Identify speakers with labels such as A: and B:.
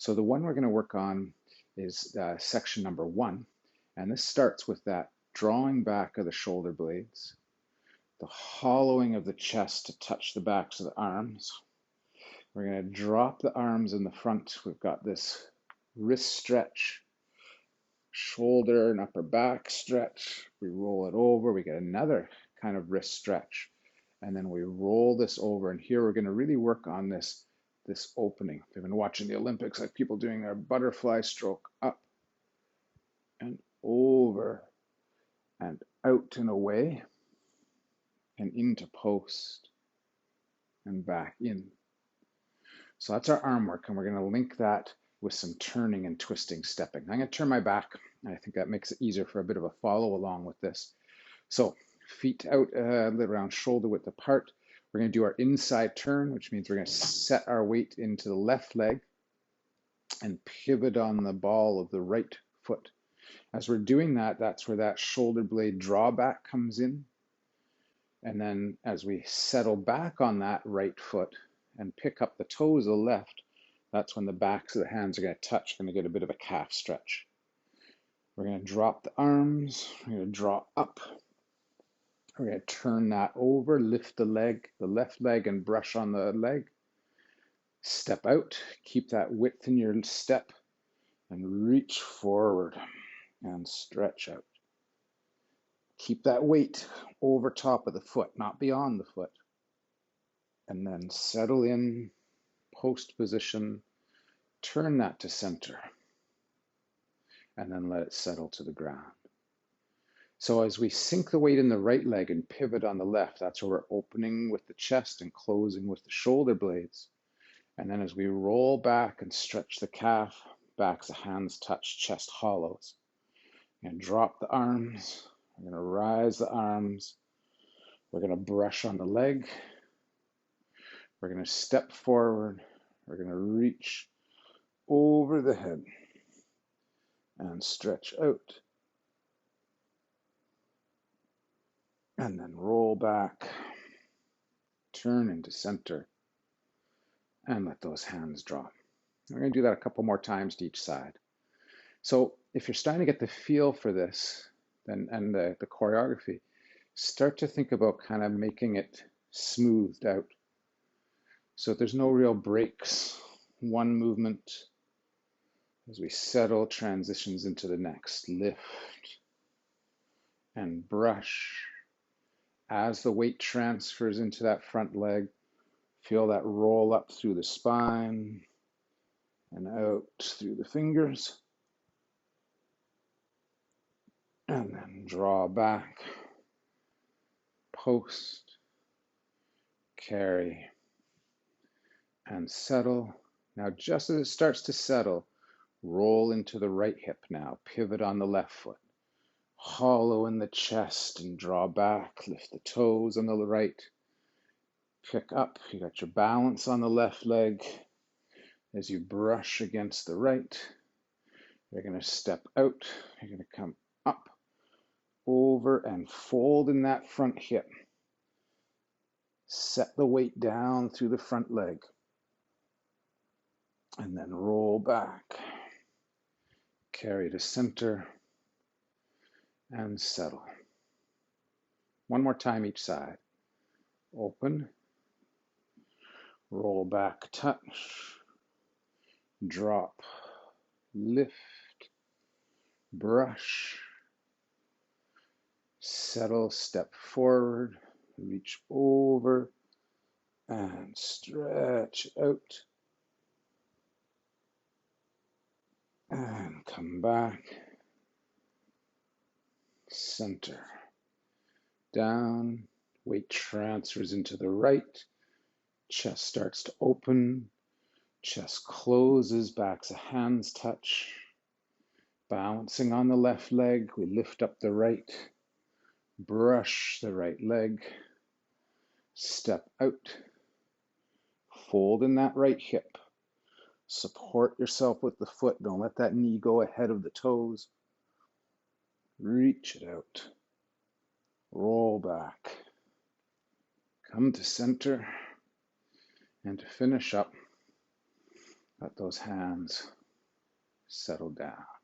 A: So the one we're going to work on is section number 1, and this starts with that drawing back of the shoulder blades, the hollowing of the chest to touch the backs of the arms. We're going to drop the arms in the front. We've got this wrist stretch, shoulder and upper back stretch. We roll it over, we get another kind of wrist stretch, and then we roll this over. And here we're going to really work on this opening. I've been watching the Olympics, like people doing their butterfly stroke, up and over and out and away and into post and back in. So that's our arm work, and we're going to link that with some turning and twisting stepping. I'm going to turn my back, and I think that makes it easier for a bit of a follow along with this. So feet out around shoulder width apart. We're going to do our inside turn, which means we're going to set our weight into the left leg and pivot on the ball of the right foot. As we're doing that, that's where that shoulder blade drawback comes in. And then as we settle back on that right foot and pick up the toes of the left, that's when the backs of the hands are going to touch, going to get a bit of a calf stretch. We're going to drop the arms, we're going to draw up. We're going to turn that over, lift the left leg, and brush on the leg. Step out, keep that width in your step, and reach forward and stretch out. Keep that weight over top of the foot, not beyond the foot. And then settle in, post position, turn that to center, and then let it settle to the ground. So as we sink the weight in the right leg and pivot on the left, that's where we're opening with the chest and closing with the shoulder blades. And then as we roll back and stretch the calf, backs of hands touch, chest hollows. And drop the arms. We're going to rise the arms. We're going to brush on the leg. We're going to step forward. We're going to reach over the head and stretch out. And then roll back, turn into center, and let those hands drop. We're going to do that a couple more times to each side. So if you're starting to get the feel for this and the choreography, start to think about kind of making it smoothed out. So there's no real breaks. One movement as we settle transitions into the next. Lift and brush. As the weight transfers into that front leg, feel that roll up through the spine and out through the fingers. And then draw back, post, carry, and settle. Now, just as it starts to settle, roll into the right hip now. Pivot on the left foot. Hollow in the chest and draw back. Lift the toes on the right. Pick up. You got your balance on the left leg. As you brush against the right, you're going to step out. You're going to come up, over, and fold in that front hip. Set the weight down through the front leg. And then roll back. Carry to center. And settle. One more time each side. Open. Roll back, touch. Drop. Lift. Brush. Settle, step forward. Reach over. And stretch out. And come back. Center. Down. Weight transfers into the right. Chest starts to open. Chest closes. Backs of hands touch. Balancing on the left leg. We lift up the right. Brush the right leg. Step out. Fold in that right hip. Support yourself with the foot. Don't let that knee go ahead of the toes. Reach it out. Roll back. Come to center. And to finish up, Let those hands settle down.